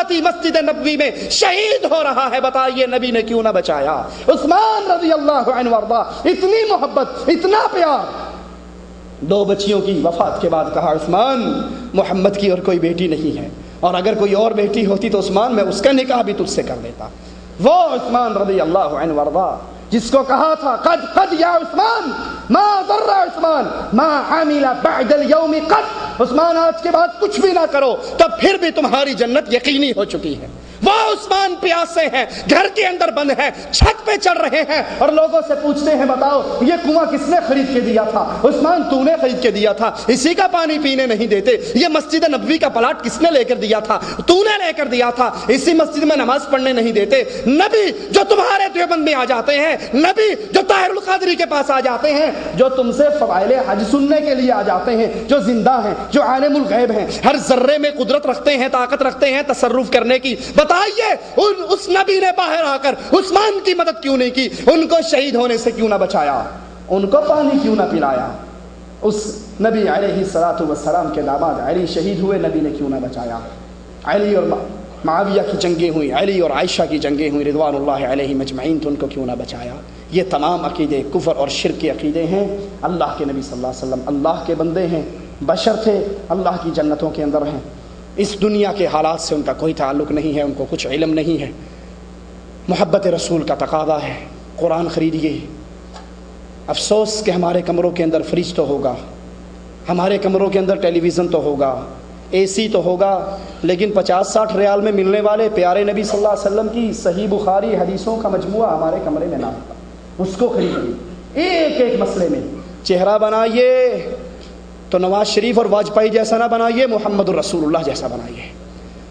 ساتھ ہی مسجد نبوی میں شہید ہو رہا ہے، بتائیے نبی نے کیوں نہ بچایا؟ عثمان رضی اللہ عنہ وارضا، اتنی محبت، اتنا پیار۔ 2 بچیوں کی وفات کے بعد کہا عثمان محمد کی اور کوئی بیٹی نہیں ہے، اور اگر کوئی اور بیٹی ہوتی تو عثمان میں اس کا نکاح بھی تجھ سے کر دیتا۔ وہ عثمان رضی اللہ عنہ وارضا جس کو کہا تھا قد یا عثمان ما ضر عثمان ما عمل بعد اليوم قد، عثمان آج کے بعد کچھ بھی نہ کرو تب پھر بھی تمہاری جنت یقینی ہو چکی ہے۔ وہ عثمان پیاسے ہیں، گھر کے اندر بند ہیں، چھت پہ چڑھ رہے ہیں اور لوگوں سے پوچھتے ہیں بتاؤ یہ کنواں کس نے خرید کے دیا تھا؟ عثمان تو نے خرید کے دیا تھا، اسی کا پانی پینے نہیں دیتے۔ یہ مسجد نبوی کا پلاٹ کس نے لے کر دیا تھا؟ تو نے لے کر دیا تھا، اسی مسجد میں نماز پڑھنے نہیں دیتے۔ نبی جو تمہارے دیوبند میں آ جاتے ہیں، نبی جو طاہر القادری کے پاس آ جاتے ہیں، جو تم سے فضائل حج سننے کے لیے آ جاتے ہیں، جو زندہ ہیں، جو عالم الغیب ہیں، ہر ذرے میں قدرت رکھتے ہیں، طاقت رکھتے ہیں تصرف کرنے کی، بتائیے اس نبی نے باہر آ کر عثمان کی مدد کیوں نہیں کی؟ ان کو شہید ہونے سے کیوں نہ بچایا؟ ان کو پانی کیوں نہ پلایا؟ اس نبی علیہ الصلوۃ والسلام کے داماد علی شہید ہوئے، نبی نے کیوں نہ بچایا؟ علی اور معاویہ کی جنگیں ہوئیں، علی اور عائشہ کی جنگیں ہوئیں رضوان اللہ علیہم اجمعین، تو ان کو کیوں نہ بچایا؟ یہ تمام عقیدے کفر اور شرک کے عقیدے ہیں۔ اللہ کے نبی صلی اللہ علیہ وسلم اللہ کے بندے ہیں، بشر تھے، اللہ کی جنتوں کے اندر ہیں، اس دنیا کے حالات سے ان کا کوئی تعلق نہیں ہے، ان کو کچھ علم نہیں ہے۔ محبت رسول کا تقاضا ہے، قرآن خریدیے۔ افسوس کہ ہمارے کمروں کے اندر فریج تو ہوگا، ہمارے کمروں کے اندر ٹیلی ویژن تو ہوگا، اے سی تو ہوگا، لیکن 50-60 ریال میں ملنے والے پیارے نبی صلی اللہ علیہ وسلم کی صحیح بخاری حدیثوں کا مجموعہ ہمارے کمرے میں نہ ہوگا۔ اس کو خریدیے، ایک ایک مسئلے میں چہرہ بنائیے تو نواز شریف اور واجپئی جیسا نہ بنائیے، محمد الرسول اللہ جیسا بنائیے۔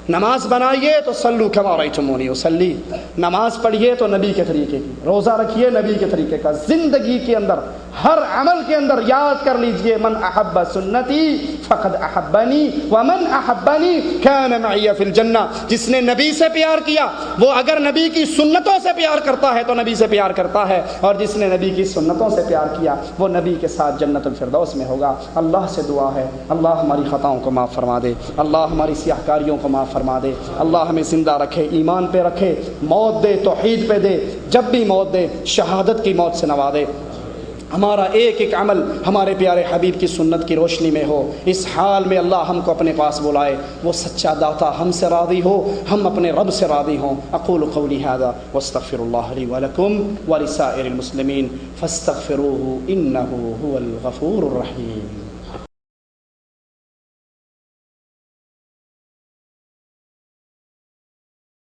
نماز بنائیے تو صلو کما رأیتمونی اصلی، نماز پڑھیے تو نبی کے طریقے کی، روزہ رکھیے نبی کے طریقے کا، زندگی کے اندر ہر عمل کے اندر یاد کر لیجئے من احب سنتی فقد احبنی ومن احبنی کان معی فی الجنہ۔ جس نے نبی سے پیار کیا وہ اگر نبی کی سنتوں سے پیار کرتا ہے تو نبی سے پیار کرتا ہے، اور جس نے نبی کی سنتوں سے پیار کیا وہ نبی کے ساتھ جنت الفردوس میں ہوگا۔ اللہ سے دعا ہے اللہ ہماری خطاؤں کو معاف فرما دے، اللہ ہماری سیاہ کاریوں کو معاف فرما دے، اللہ ہمیں زندہ رکھے، ایمان پہ رکھے، موت دے توحید پہ دے، جب بھی موت دے شہادت کی موت سے نوازے۔ ہمارا ایک ایک عمل ہمارے پیارے حبیب کی سنت کی روشنی میں ہو، اس حال میں اللہ ہم کو اپنے پاس بلائے، وہ سچا داتا ہم سے راضی ہو، ہم اپنے رب سے راضی ہوں۔ اقول قولی ھذا واستغفر اللہ لی ولکم ولسائر المسلمین فاستغفروہ انہ ھو الغفور الرحیم۔